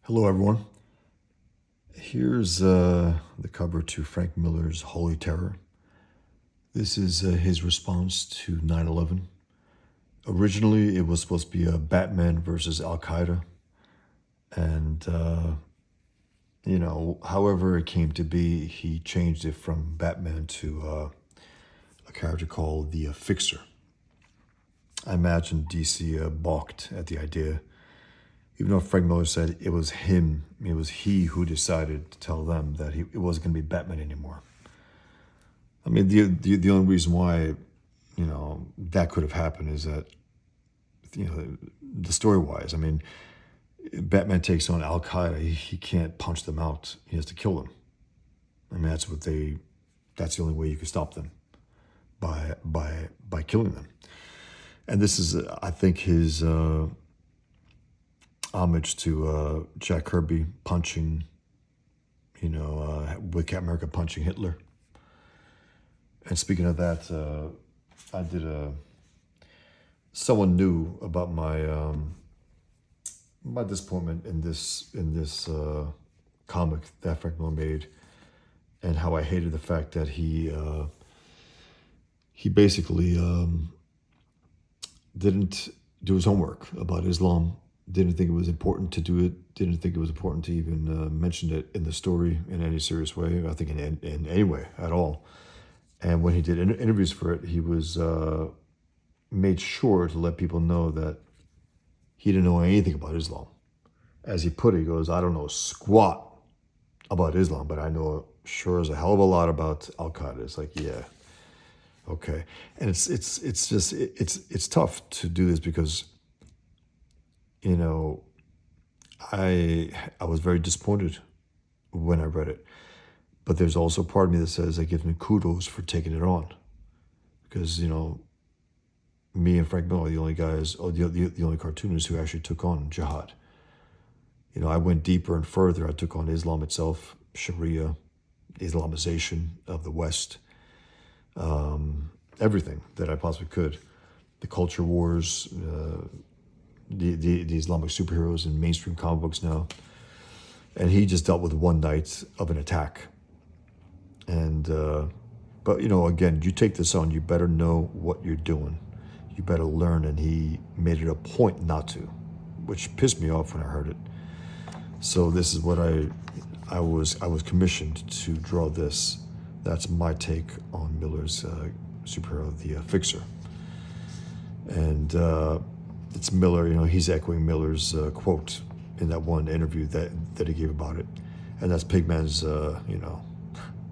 Hello, everyone. Here's the cover to Frank Miller's Holy Terror. This is his response to 9/11. Originally, it was supposed to be a Batman versus Al Qaeda. And, however it came to be, he changed it from Batman to a character called the Fixer. I imagine DC balked at the idea. Even though Frank Miller said it was he who decided to tell them that it wasn't going to be Batman anymore. I mean, the only reason why, that could have happened is that, the story-wise, I mean, Batman takes on Al Qaeda. He can't punch them out. He has to kill them. I mean, that's the only way you can stop them, by killing them. And this is, I think, his homage to Jack Kirby punching, with Captain America punching Hitler. And speaking of that, I did someone knew about my disappointment in this comic that Frank Miller made, and how I hated the fact that he basically didn't do his homework about Islam. Didn't think it was important to do it. Didn't think it was important to even mention it in the story in any serious way. I think in any way at all. And when he did interviews for it, he was made sure to let people know that he didn't know anything about Islam. As he put it, he goes, "I don't know squat about Islam, but I know sure as a hell of a lot about Al Qaeda." It's like, yeah, okay. And it's tough to do this because, I was very disappointed when I read it. But there's also a part of me that says I give him kudos for taking it on. Because, me and Frank Miller are the only guys, or the only cartoonists who actually took on Jihad. I went deeper and further. I took on Islam itself, Sharia, Islamization of the West, everything that I possibly could. The culture wars, the Islamic superheroes in mainstream comic books now. And he just dealt with one night of an attack. And, but, again, you take this on, you better know what you're doing. You better learn. And he made it a point not to, which pissed me off when I heard it. So this is what I was commissioned to draw this. That's my take on Miller's superhero, the Fixer. And it's Miller, he's echoing Miller's quote in that one interview that he gave about it. And that's Pigman's,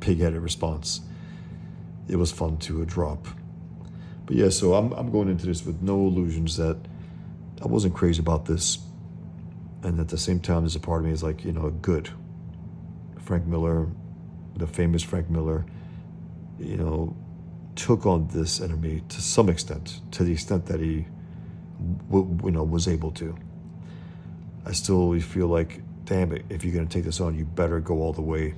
pig-headed response. It was fun to drop. But yeah, so I'm going into this with no illusions that I wasn't crazy about this. And at the same time, there's a part of me is like, good. Frank Miller, the famous Frank Miller, took on this enemy to some extent, to the extent that he was able to. I still feel like, damn it, if you're going to take this on, you better go all the way.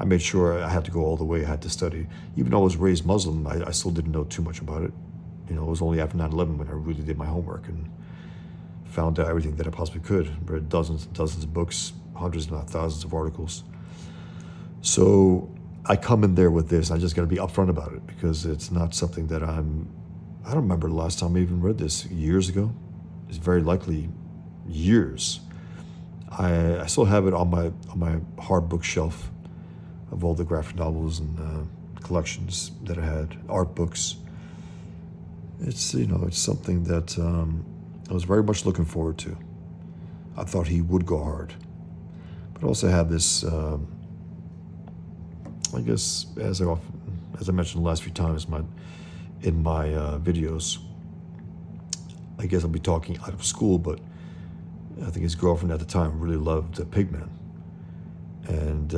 I made sure I had to go all the way. I had to study. Even though I was raised Muslim, I still didn't know too much about it. It was only after 9/11 when I really did my homework and found out everything that I possibly could. Read dozens and dozens of books, hundreds if not thousands of articles. So I come in there with this. I just got to be upfront about it because it's not something that I don't remember the last time I even read this. Years ago. It's very likely years. I still have it on my hard bookshelf of all the graphic novels and collections that I had, art books. It's it's something that I was very much looking forward to. I thought he would go hard, but I also had this. I guess as I mentioned the last few times, in my videos. I guess I'll be talking out of school, but I think his girlfriend at the time really loved Pigman. And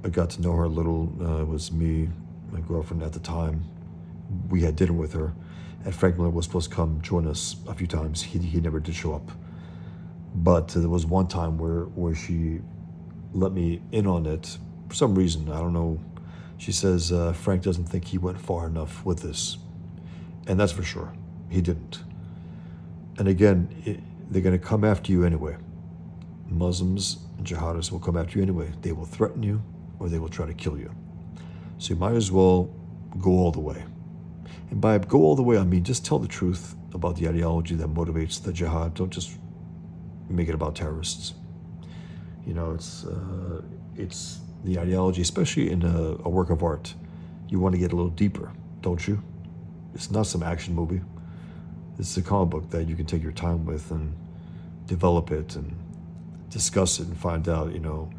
I got to know her a little. It was me, my girlfriend at the time. We had dinner with her. And Frank Miller was supposed to come join us a few times. He never did show up. But there was one time where she let me in on it. For some reason, I don't know. She says Frank doesn't think he went far enough with this. And that's for sure. He didn't. And again, they're going to come after you anyway. Muslims and jihadists will come after you anyway. They will threaten you or they will try to kill you. So you might as well go all the way. And by go all the way, I mean just tell the truth about the ideology that motivates the jihad. Don't just make it about terrorists. You know, it's the ideology, especially in a work of art. You want to get a little deeper, don't you? It's not some action movie. This is a comic book that you can take your time with and develop it and discuss it and find out, you know.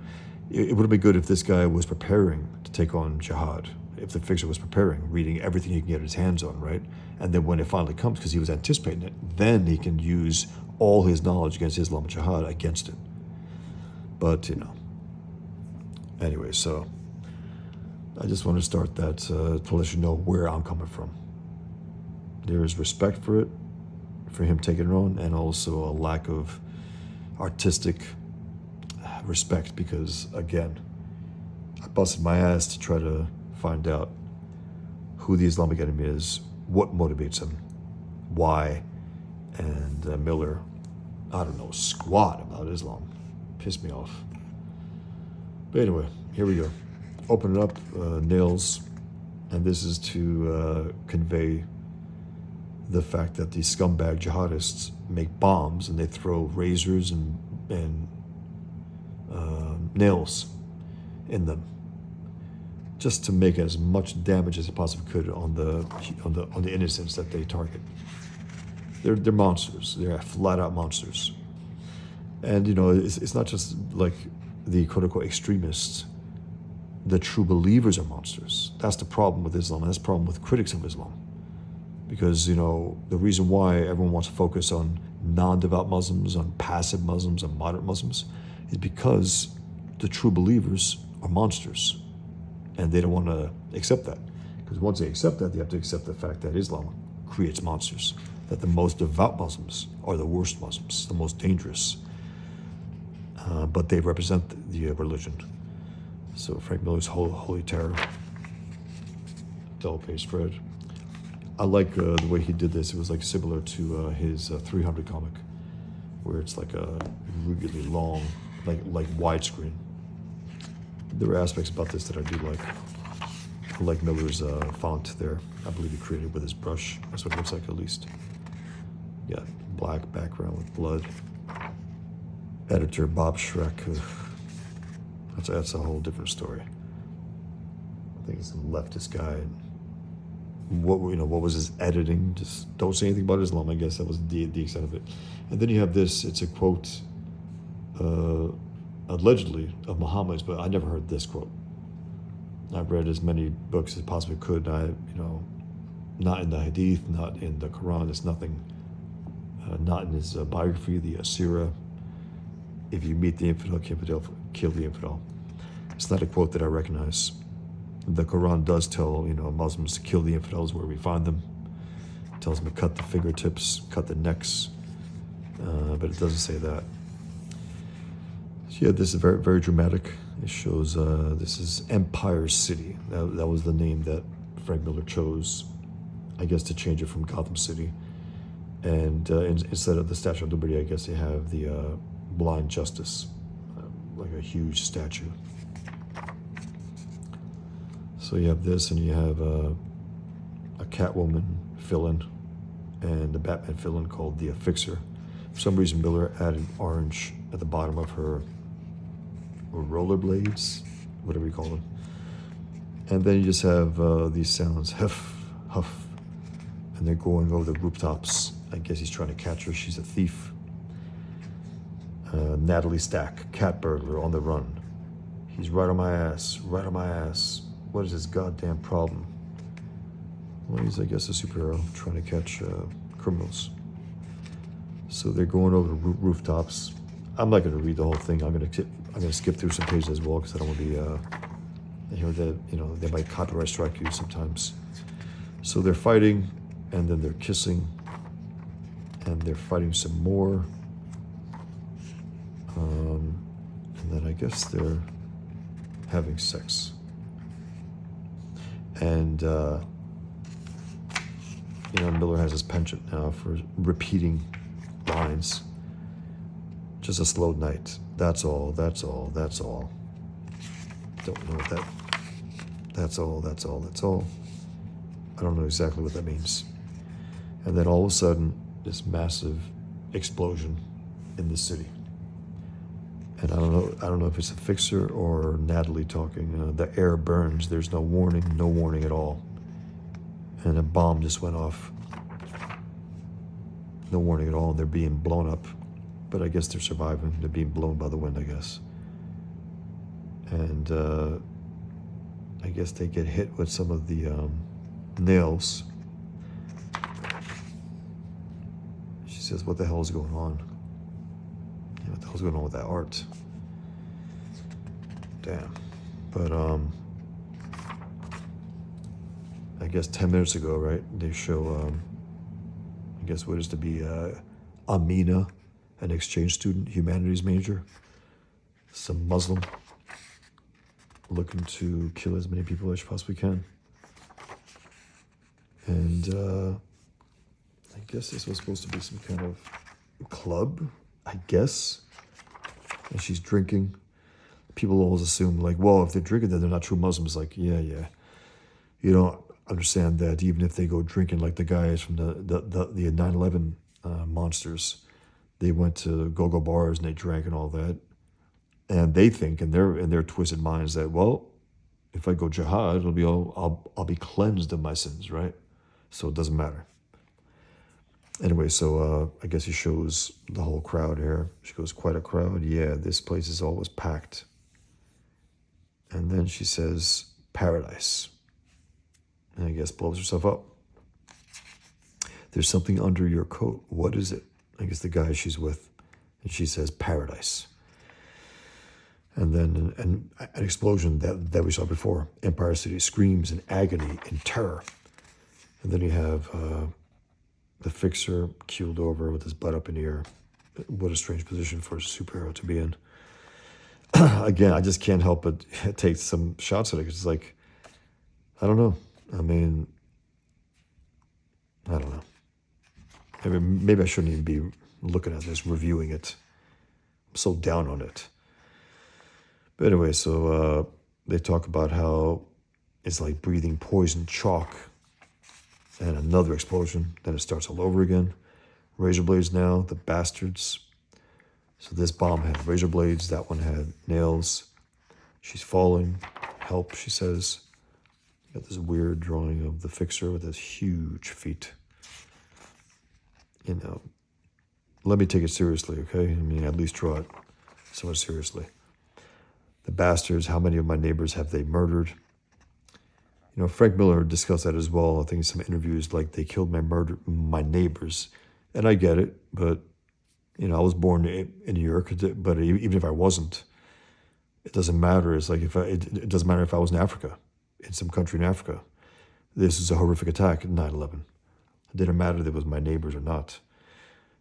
It would have been good if this guy was preparing to take on jihad, if the fixer was preparing, reading everything he can get his hands on, right? And then when it finally comes, because he was anticipating it, then he can use all his knowledge against Islamic jihad against it. But, you know, anyway, so I just want to start that to let you know where I'm coming from. There is respect for it, for him taking it on, and also a lack of artistic respect because, again, I busted my ass to try to find out who the Islamic enemy is, what motivates him, why, and Miller, I don't know, squat about Islam. Pissed me off. But anyway, here we go. Open it up, nails, and this is to convey the fact that these scumbag jihadists make bombs and they throw razors and nails in them, just to make as much damage as it possibly could on the innocents that they target. They're monsters. They're flat out monsters. And you know, it's not just like the quote unquote extremists. The true believers are monsters. That's the problem with Islam. That's the problem with critics of Islam. Because, you know, the reason why everyone wants to focus on non-devout Muslims, on passive Muslims, and moderate Muslims, is because the true believers are monsters. And they don't want to accept that. Because once they accept that, they have to accept the fact that Islam creates monsters. That the most devout Muslims are the worst Muslims, the most dangerous. But they represent the religion. So Frank Miller's Holy Terror, double page spread. I like the way he did this. It was like similar to his 300 comic, where it's like a really long, like widescreen. There are aspects about this that I do like. I like Miller's font there. I believe he created it with his brush. That's what it looks like, at least. Yeah, black background with blood. Editor Bob Schreck. That's a whole different story. I think he's a leftist guy. What was his editing? Just don't say anything about Islam. I guess that was the extent of it. And then you have this. It's a quote, allegedly of Muhammad's, but I never heard this quote. I've read as many books as possibly could. Not in the Hadith, not in the Quran. It's nothing. Not in his biography, the Asira. If you meet the infidel, kill the infidel. It's not a quote that I recognize. The Quran does tell, Muslims to kill the infidels where we find them. It tells them to cut the fingertips, cut the necks, but it doesn't say that. So yeah, this is very, very dramatic. It shows this is Empire City. That was the name that Frank Miller chose, I guess, to change it from Gotham City. And instead of the Statue of Liberty, I guess they have the Blind Justice, like a huge statue. So you have this, and you have a Catwoman villain and a Batman villain called the Fixer. For some reason, Miller added orange at the bottom of her rollerblades, whatever you call them. And then you just have these sounds, huff, huff, and they're going over the rooftops. I guess he's trying to catch her. She's a thief. Natalie Stack, cat burglar on the run. He's right on my ass, right on my ass. What is his goddamn problem? Well, he's, I guess, a superhero trying to catch criminals. So they're going over the rooftops. I'm not going to read the whole thing. I'm going to skip through some pages as well because I don't want to be, they might copyright strike you sometimes. So they're fighting, and then they're kissing, and they're fighting some more. And then I guess they're having sex. And, Miller has his penchant now for repeating lines. Just a slow night. That's all, that's all, that's all. Don't know what that, that's all, that's all, that's all. I don't know exactly what that means. And then all of a sudden, this massive explosion in the city. And I don't know if it's a fixer or Natalie talking. The air burns. There's no warning at all. And a bomb just went off. No warning at all. And they're being blown up. But I guess they're surviving. They're being blown by the wind, I guess. And I guess they get hit with some of the nails. She says, what the hell is going on? What the hell's going on with that art? Damn. But I guess 10 minutes ago, right, they show I guess what is to be Amina, an exchange student, humanities major, some Muslim, looking to kill as many people as she possibly can. And I guess this was supposed to be some kind of club, I guess. And she's drinking. People always assume, like, well, if they're drinking, then they're not true Muslims. Like, yeah. You don't understand that even if they go drinking, like the guys from the 9/11 monsters, they went to go-go bars and they drank and all that. And they think in their twisted minds that, well, if I go jihad, it'll be I'll be cleansed of my sins, right? So it doesn't matter. Anyway, so I guess he shows the whole crowd here. She goes, quite a crowd. Yeah, this place is always packed. And then she says, paradise. And I guess blows herself up. There's something under your coat. What is it? I guess the guy she's with. And she says, paradise. And then an explosion that we saw before. Empire City screams in agony and terror. And then you have the fixer keeled over with his butt up in the air. What a strange position for a superhero to be in. Again, I just can't help but take some shots at it. It's like, I don't know. I mean, I don't know. Maybe I shouldn't even be looking at this, reviewing it. I'm so down on it. But anyway, so they talk about how it's like breathing poison chalk. And another explosion. Then it starts all over again. Razor blades now, the bastards. So this bomb had razor blades. That one had nails. She's falling. Help, she says. Got this weird drawing of the fixer with his huge feet. You know, let me take it seriously, okay? I mean, at least draw it somewhat seriously. The bastards, how many of my neighbors have they murdered? You know, Frank Miller discussed that as well. I think in some interviews, like they killed my neighbors. And I get it, but, you know, I was born in New York, but even if I wasn't, it doesn't matter. It's like it doesn't matter if I was in Africa, in some country in Africa. This is a horrific attack in 9/11. It didn't matter if it was my neighbors or not.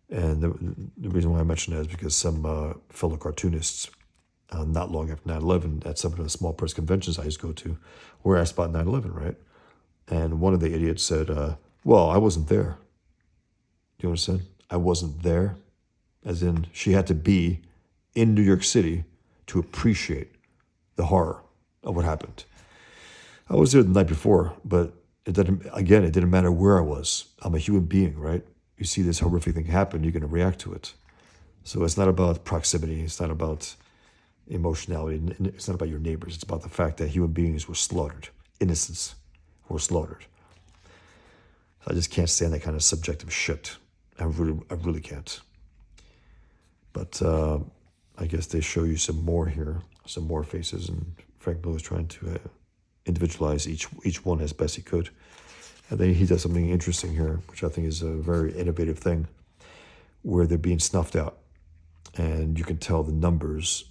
And the reason why I mention that is because some fellow cartoonists, not long after 9/11, at some of the small press conventions I used to go to, were asked about 9/11, right? And one of the idiots said, well, I wasn't there. Do you understand? I wasn't there. As in, she had to be in New York City to appreciate the horror of what happened. I was there the night before, but it didn't matter where I was. I'm a human being, right? You see this horrific thing happen, you're going to react to it. So it's not about proximity. It's not about emotionality. It's not about your neighbors. It's about the fact that human beings were slaughtered. Innocents were slaughtered. I just can't stand that kind of subjective shit. I really can't. But I guess they show you some more here, some more faces, and Frank Miller is trying to individualize each one as best he could. And then he does something interesting here, which I think is a very innovative thing, where they're being snuffed out. And you can tell the numbers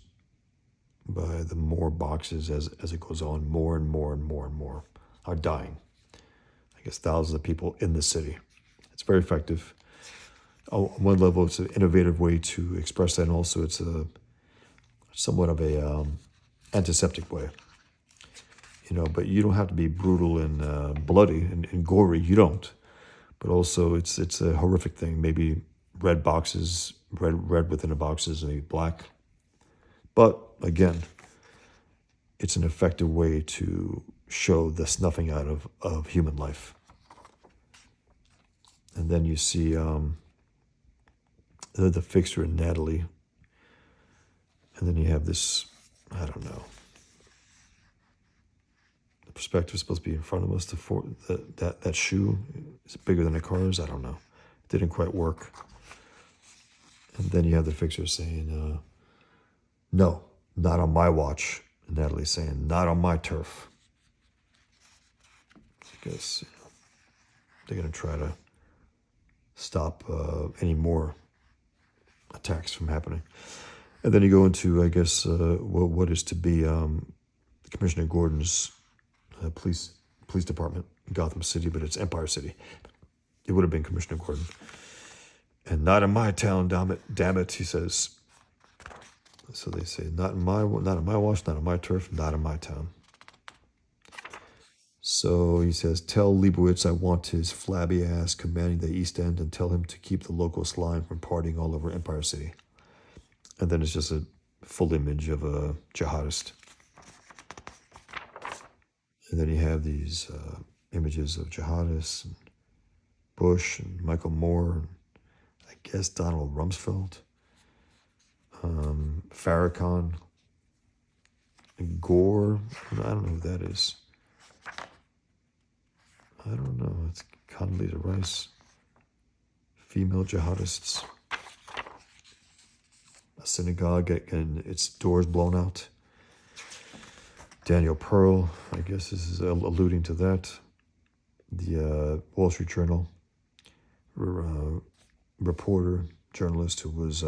by the more boxes as it goes on, more and more and more and more are dying. I guess thousands of people in the city. It's very effective. On one level, it's an innovative way to express that, and also it's a somewhat of a antiseptic way. You know, but you don't have to be brutal and bloody and gory. You don't. But also, it's a horrific thing. Maybe red boxes, red within the boxes, maybe black. But again, it's an effective way to show the snuffing out of human life. And then you see the fixer and Natalie. And then you have this, I don't know. The perspective is supposed to be in front of us. That shoe is bigger than the cars. I don't know. It didn't quite work. And then you have the fixer saying, no, not on my watch. And Natalie saying, not on my turf. I guess they're going to try to stop any more attacks from happening. And then you go into, I guess, what is to be Commissioner Gordon's police department in Gotham City, but it's Empire City. It would have been Commissioner Gordon. And not in my town, damn it, he says. So they say, not in my watch, not on my turf, not in my town. So he says, tell Leibowitz I want his flabby ass commanding the East End and tell him to keep the local slime from partying all over Empire City. And then it's just a full image of a jihadist. And then you have these images of jihadists, and Bush and Michael Moore, and I guess Donald Rumsfeld, Farrakhan, and Gore. I don't know who that is. I don't know. It's Condoleezza Rice. Female jihadists. A synagogue getting its doors blown out. Daniel Pearl, I guess this is alluding to that. The Wall Street Journal reporter, journalist who was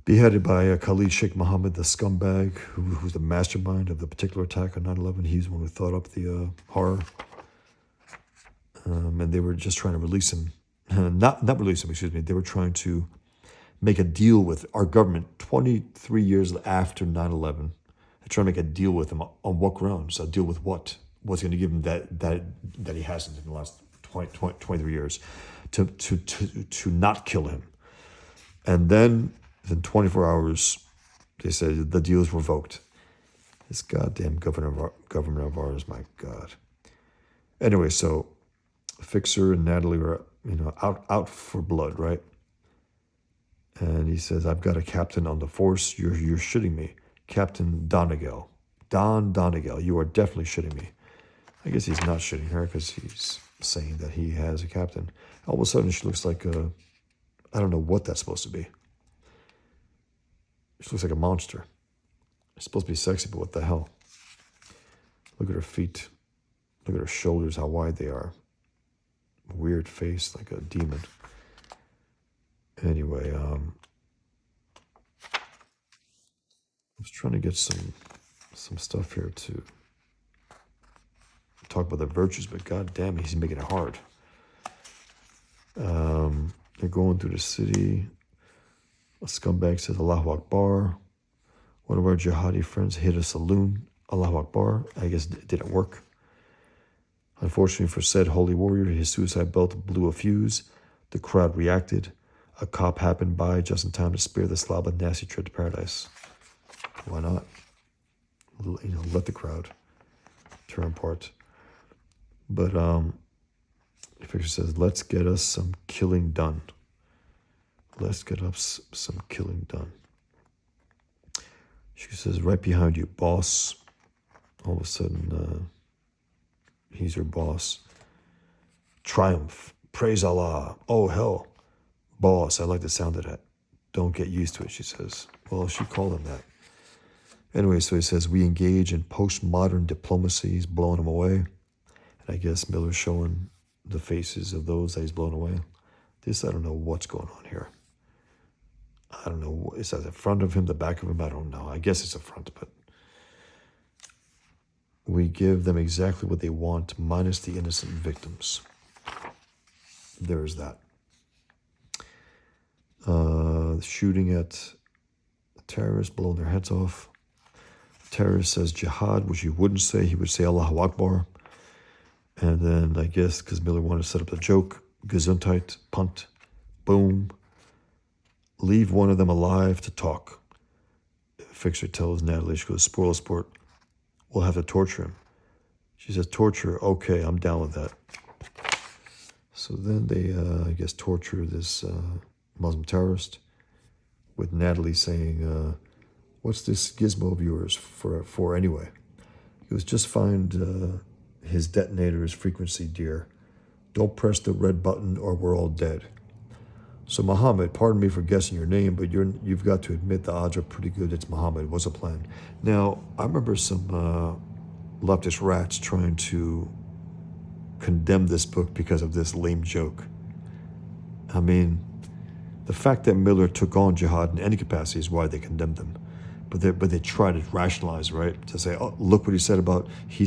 beheaded by Khalid Sheikh Mohammed, the scumbag, who's the mastermind of the particular attack on 9/11. He's the one who thought up the horror. And they were just trying to release him. Not release him, excuse me. They were trying to make a deal with our government 23 years after 9/11. They're trying to make a deal with him on what grounds? A deal with what? What's going to give him that he hasn't in the last 23 years to not kill him. And then within 24 hours, they said the deal is revoked. This goddamn government of ours, my God. Anyway, so Fixer and Natalie were, out for blood, right? And he says, I've got a captain on the force. You're shitting me. Captain Donegal. Don Donegal, you are definitely shitting me. I guess he's not shitting her because he's saying that he has a captain. All of a sudden, she looks like I don't know what that's supposed to be. She looks like a monster. It's supposed to be sexy, but what the hell? Look at her feet. Look at her shoulders, how wide they are. Weird face, like a demon. Anyway, I was trying to get some stuff here to talk about the virtues, but god damn it, he's making it hard. They're going through the city. A scumbag says, Allahu Akbar. One of our jihadi friends hit a saloon. Allahu Akbar. I guess it didn't work. Unfortunately for said holy warrior, his suicide belt blew a fuse. The crowd reacted. A cop happened by just in time to spare the slob a nasty trip to paradise. Why not? Let the crowd tear apart. But the fixture says, let's get us some killing done. Let's get us some killing done. She says, right behind you, boss. All of a sudden, he's your boss. Triumph. Praise Allah. Oh, hell. Boss, I like the sound of that. Don't get used to it, she says. Well, she called him that. Anyway, so he says, we engage in postmodern diplomacy. He's blowing him away. And I guess Miller's showing the faces of those that he's blown away. I don't know what's going on here. I don't know. Is that the front of him, the back of him? I don't know. I guess it's the front, but we give them exactly what they want, minus the innocent victims. There is that. Shooting at terrorists, blowing their heads off. The terrorist says jihad, which he wouldn't say. He would say Allahu Akbar. And then I guess because Miller wanted to set up the joke, Gesundheit, punt, Boom. Leave one of them alive to talk. Fixer tells Natalie, she goes, spoil sport. We'll have to torture him. She says, torture, okay, I'm down with that. So then they, I guess, torture this Muslim terrorist with Natalie saying, what's this gizmo of yours for anyway? He goes, just find his detonator's frequency, dear. Don't press the red button or we're all dead. So Muhammad, pardon me for guessing your name, but you've got to admit the odds are pretty good. It's Muhammad. What's the plan? Now, I remember some leftist rats trying to condemn this book because of this lame joke. I mean, the fact that Miller took on jihad in any capacity is why they condemned him. But they try to rationalize, right? To say, oh, look what he's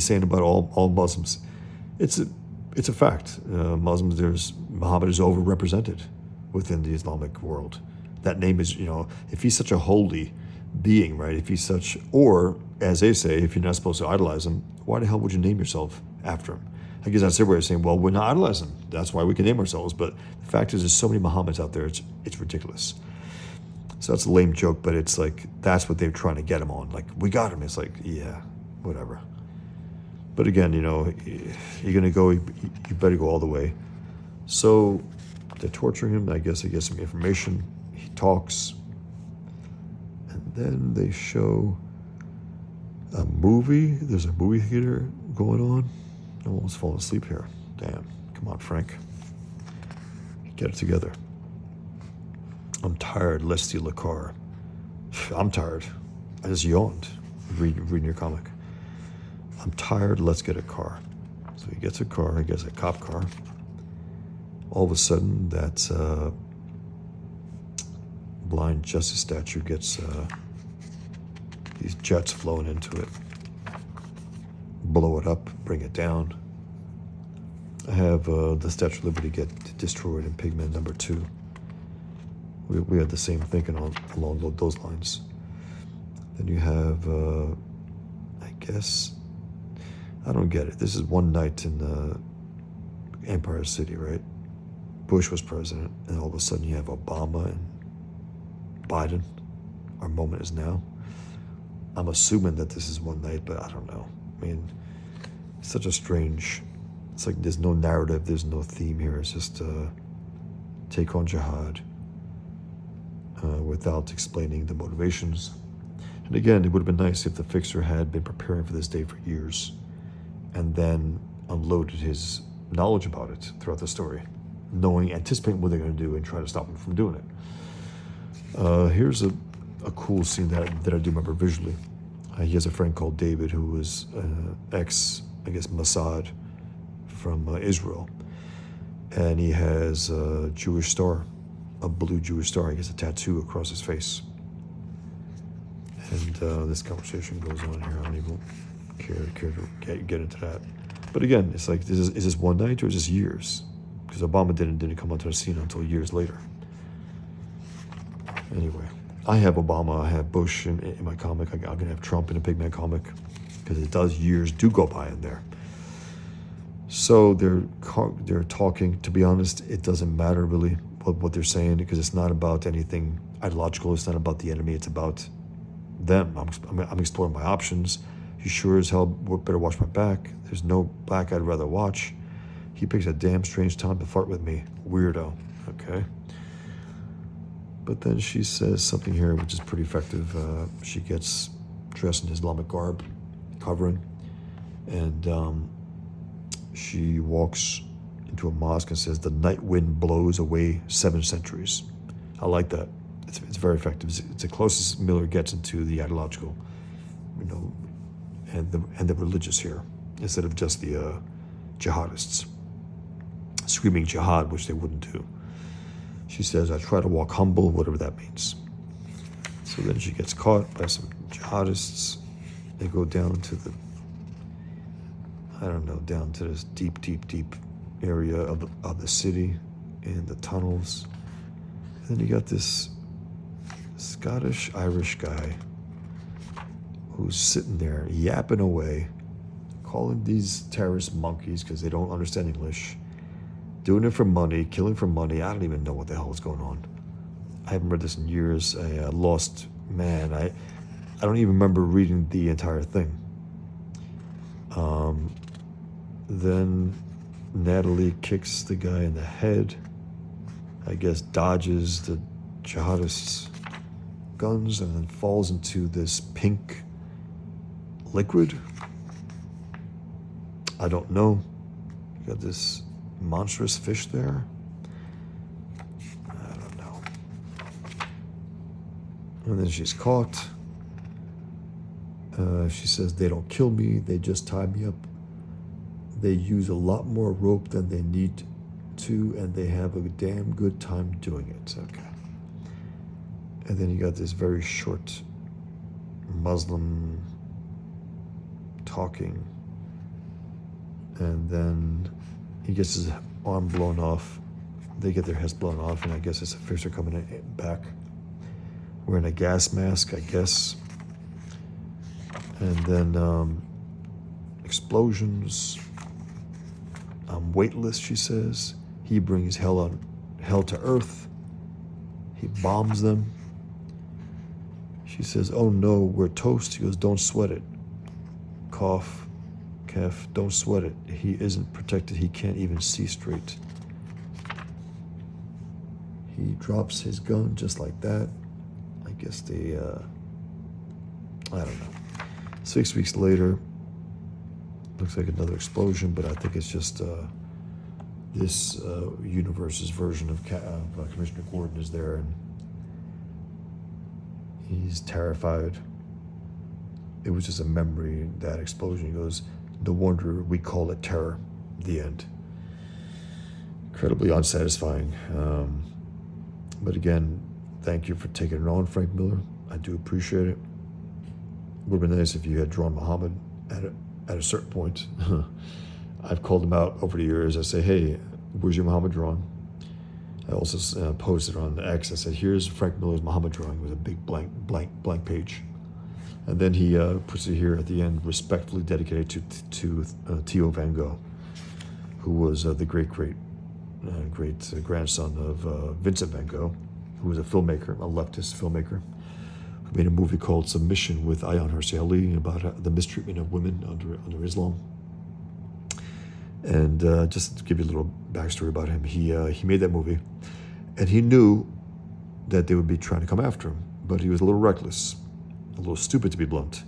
saying about all Muslims. It's a fact. Muslims, Muhammad is overrepresented within the Islamic world. That name is, if he's such a holy being, right? If he's such, or as they say, if you're not supposed to idolize him, why the hell would you name yourself after him? I guess that's their way of saying, well, we're not idolizing him. That's why we can name ourselves. But the fact is, there's so many Muhammads out there, it's ridiculous. So that's a lame joke, but it's like, that's what they're trying to get him on. Like, we got him. It's like, yeah, whatever. But again, you're going to go, you better go all the way. So they're torturing him. I guess they get some information. He talks. And then they show a movie. There's a movie theater going on. I'm almost falling asleep here. Damn. Come on, Frank. Get it together. I'm tired. Let's steal a car. I'm tired. I just yawned reading your comic. I'm tired. Let's get a car. So he gets a car. He gets a cop car. All of a sudden, that blind justice statue gets these jets flowing into it. Blow it up, bring it down. I have the Statue of Liberty get destroyed in Pigman number 2. We had the same thinking along those lines. Then you have, I guess, I don't get it. This is one night in Empire City, right? Bush was president, and all of a sudden you have Obama and Biden. Our moment is now. I'm assuming that this is one night, but I don't know. I mean, it's such a strange, it's like there's no narrative, there's no theme here. It's just take on jihad without explaining the motivations. And again, it would have been nice if the fixer had been preparing for this day for years and then unloaded his knowledge about it throughout the story, anticipating what they're going to do and try to stop him from doing it. Here's a cool scene that I do remember visually. He has a friend called David who was ex, I guess, Mossad from Israel. And he has a Jewish star, a blue Jewish star, I guess, a tattoo across his face. And this conversation goes on here. I don't even care to get into that. But again, it's like, is this one night or is this years? Because Obama didn't come onto the scene until years later. Anyway, I have Obama, I have Bush in my comic. I'm going to have Trump in a Pigman comic because years do go by in there. So they're talking. To be honest, it doesn't matter really what they're saying because it's not about anything ideological. It's not about the enemy. It's about them. I'm exploring my options. You sure as hell better watch my back. There's no black I'd rather watch. He picks a damn strange time to fart with me. Weirdo. Okay. But then she says something here which is pretty effective. She gets dressed in Islamic garb, covering, and she walks into a mosque and says, "The night wind blows away 7 centuries." I like that. It's very effective. It's the closest Miller gets into the ideological, and the religious here, instead of just the jihadists screaming jihad, which they wouldn't do. She says, "I try to walk humble," whatever that means. So then she gets caught by some jihadists. They go down to down to this deep area of the city in the tunnels. And then you got this Scottish-Irish guy who's sitting there yapping away, calling these terrorist monkeys, because they don't understand English, doing it for money, killing for money. I don't even know what the hell is going on. I haven't read this in years. I lost, man, I don't even remember reading the entire thing. Then Natalie kicks the guy in the head. I guess dodges the jihadists' guns and then falls into this pink liquid. I don't know. You got this monstrous fish there. I don't know. And then she's caught. She says, they don't kill me, they just tie me up. They use a lot more rope than they need to, and they have a damn good time doing it. Okay. And then you got this very short Muslim talking. And then he gets his arm blown off. They get their heads blown off, and I guess it's a fish are coming back. Wearing a gas mask, I guess. And then explosions. I'm weightless, she says. He brings hell to earth. He bombs them. She says, oh no, we're toast. He goes, don't sweat it. Cough, calf, don't sweat it. He isn't protected. He can't even see straight. He drops his gun just like that. I guess they, I don't know. 6 weeks later, looks like another explosion, but I think it's just this universe's version of Commissioner Gordon is there, and he's terrified. It was just a memory, that explosion. He goes, no wonder we call it terror. The end. Incredibly unsatisfying. But again, thank you for taking it on, Frank Miller. I do appreciate it. Would have been nice if you had drawn Muhammad at a certain point. I've called him out over the years. I say, hey, where's your Muhammad drawing? I also posted on X. I said, here's Frank Miller's Muhammad drawing with a big blank page. And then he puts it here at the end, respectfully dedicated to Theo Van Gogh, who was the great grandson of Vincent Van Gogh, who was a filmmaker, a leftist filmmaker, who made a movie called Submission with Ayaan Hirsi Ali about the mistreatment of women under Islam. And just to give you a little backstory about him, he made that movie, and he knew that they would be trying to come after him, but he was a little reckless, a little stupid, to be blunt,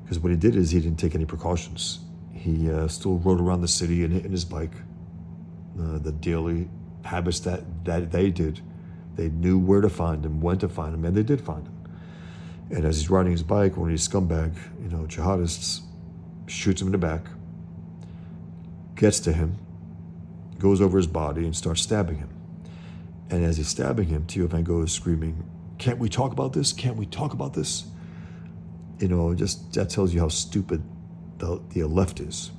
because what he did is he didn't take any precautions. He still rode around the city in his bike, the daily habits that they did. They knew where to find him, when to find him, and they did find him. And as he's riding his bike, one of these scumbag, jihadists shoots him in the back, gets to him, goes over his body, and starts stabbing him. And as he's stabbing him, Theo Van Gogh is screaming, "Can't we talk about this? Can't we talk about this?" Just that tells you how stupid the left is.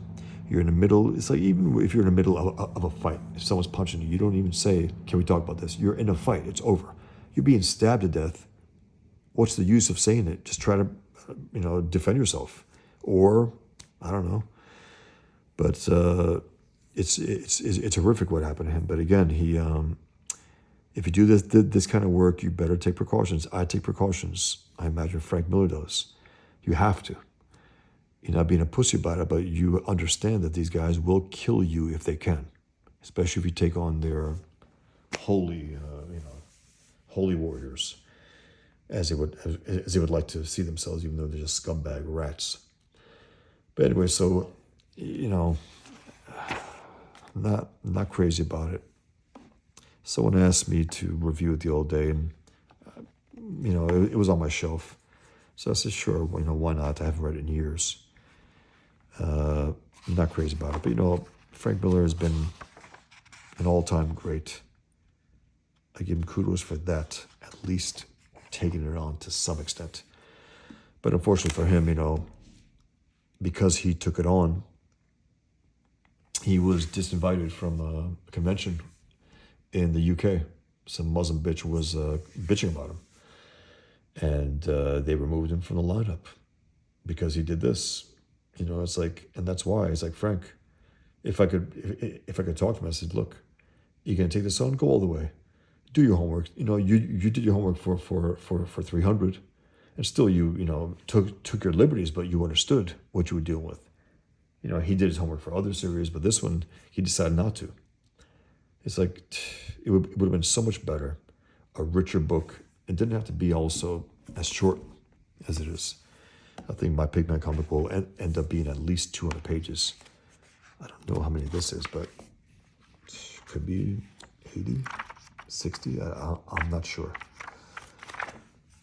You're in the middle. It's like, even if you're in the middle of a fight, if someone's punching you, you don't even say, "Can we talk about this?" You're in a fight. It's over. You're being stabbed to death. What's the use of saying it? Just try to, defend yourself, or I don't know. But it's horrific what happened to him. But again, he, if you do this kind of work, you better take precautions. I take precautions. I imagine Frank Miller does. You have to. You're not being a pussy about it, but you understand that these guys will kill you if they can, especially if you take on their holy warriors, as they would like to see themselves, even though they're just scumbag rats. But anyway, so not crazy about it. Someone asked me to review it the other day, and it was on my shelf. So I said, sure, why not? I haven't read it in years. I'm not crazy about it, but Frank Miller has been an all-time great. I give him kudos for that, at least taking it on to some extent. But unfortunately for him, because he took it on, he was disinvited from a convention in the UK. Some Muslim bitch was bitching about him. And they removed him from the lineup because he did this. It's like, and that's why it's like, Frank, if I could talk to him, I said, look, You're gonna take this on, go all the way. Do your homework. You did your homework for 300, and still you took your liberties, but you understood what you were dealing with. He did his homework for other series, but this one he decided not to. It's like it would have been so much better, a richer book. It didn't have to be also as short as it is. I think my Pigman comic will end up being at least 200 pages. I don't know how many this is, but it could be 80, 60. I'm not sure.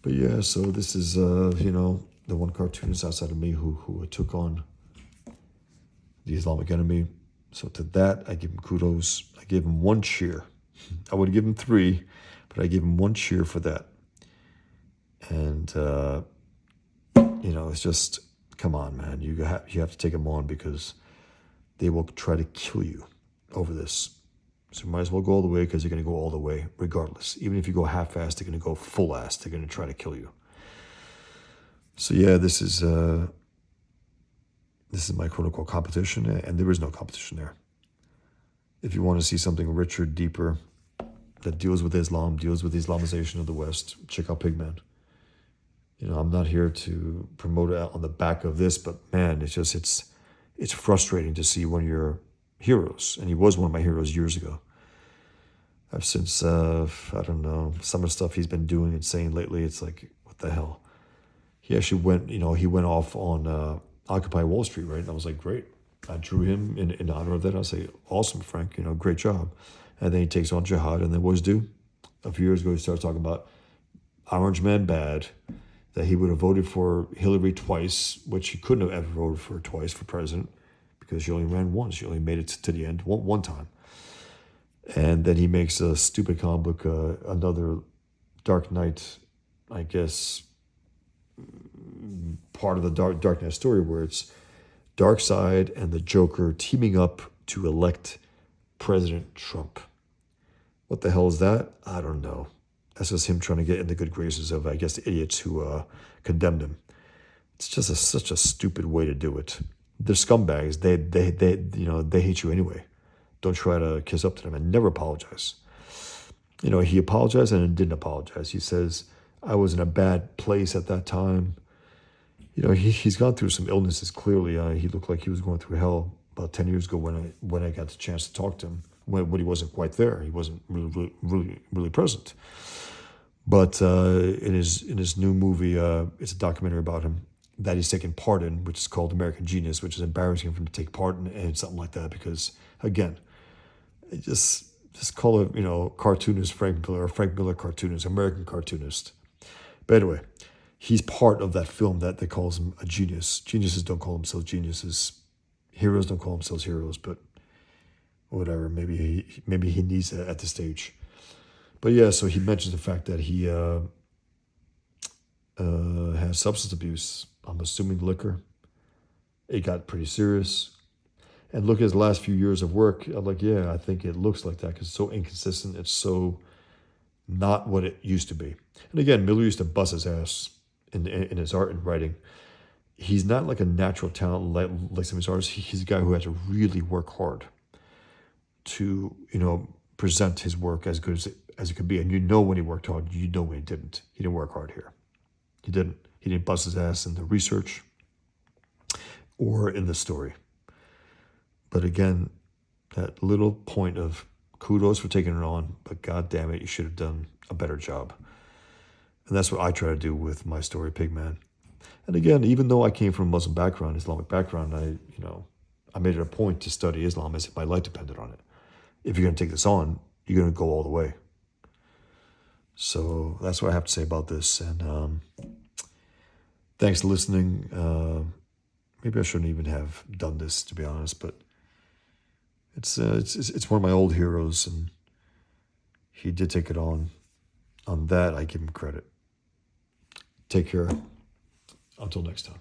But yeah, so this is, the one cartoonist outside of me who took on the Islamic enemy. So to that, I give him kudos. I gave him 1 cheer. I would give him 3, but I gave him 1 cheer for that. And, it's just, come on, man. You have to take them on because they will try to kill you over this. So you might as well go all the way because they're going to go all the way regardless. Even if you go half-assed, they're going to go full-assed. They're going to try to kill you. So yeah, this is my quote-unquote competition, and there is no competition there. If you want to see something richer, deeper, that deals with Islam, deals with the Islamization of the West, check out Pigman. I'm not here to promote it on the back of this, but man, it's frustrating to see one of your heroes, and he was one of my heroes years ago. I've since, I don't know, some of the stuff he's been doing and saying lately, it's like, what the hell? He actually went, he went off on Occupy Wall Street, right? And I was like, great. I drew him in honor of that. I say, awesome, Frank, great job. And then he takes on Jihad, and then what does he do? A few years ago, he starts talking about Orange Man bad, that he would have voted for Hillary twice, which he couldn't have ever voted for twice for president because she only ran once. She only made it to the end one time. And then he makes a stupid comic book, another Dark Knight, I guess, part of the Dark Knight story where it's Darkseid and the Joker teaming up to elect President Trump. What the hell is that? I don't know. That's just him trying to get in the good graces of, I guess, the idiots who condemned him. It's just such a stupid way to do it. They're scumbags. They hate you anyway. Don't try to kiss up to them and never apologize. He apologized and then didn't apologize. He says, I was in a bad place at that time. He's gone through some illnesses, clearly. He looked like he was going through hell about 10 years ago when I got the chance to talk to him, when he wasn't quite there. He wasn't really present. But in his new movie, it's a documentary about him that he's taken part in, which is called American Genius, which is embarrassing for him to take part in something like that because, again, just call it, cartoonist Frank Miller, or Frank Miller cartoonist, American cartoonist. But anyway, he's part of that film that calls him a genius. Geniuses don't call themselves geniuses. Heroes don't call themselves heroes, but whatever. Maybe he needs that at this stage. But yeah, so he mentions the fact that he has substance abuse. I'm assuming liquor. It got pretty serious. And look at his last few years of work. I'm like, yeah, I think it looks like that because it's so inconsistent. It's so not what it used to be. And again, Miller used to bust his ass in his art and writing. He's not like a natural talent like some of his artists. He's a guy who had to really work hard to, present his work as good as it could be. And when he worked hard, when he didn't. He didn't work hard here. He didn't. He didn't bust his ass in the research or in the story. But again, that little point of kudos for taking it on, but God damn it, you should have done a better job. And that's what I try to do with my story, Pigman. And again, even though I came from a Muslim background, Islamic background, I made it a point to study Islam as if my life depended on it. If you're going to take this on, you're going to go all the way. So that's what I have to say about this. And thanks for listening. Maybe I shouldn't even have done this, to be honest, but it's one of my old heroes, and he did take it on. On that, I give him credit. Take care. Until next time.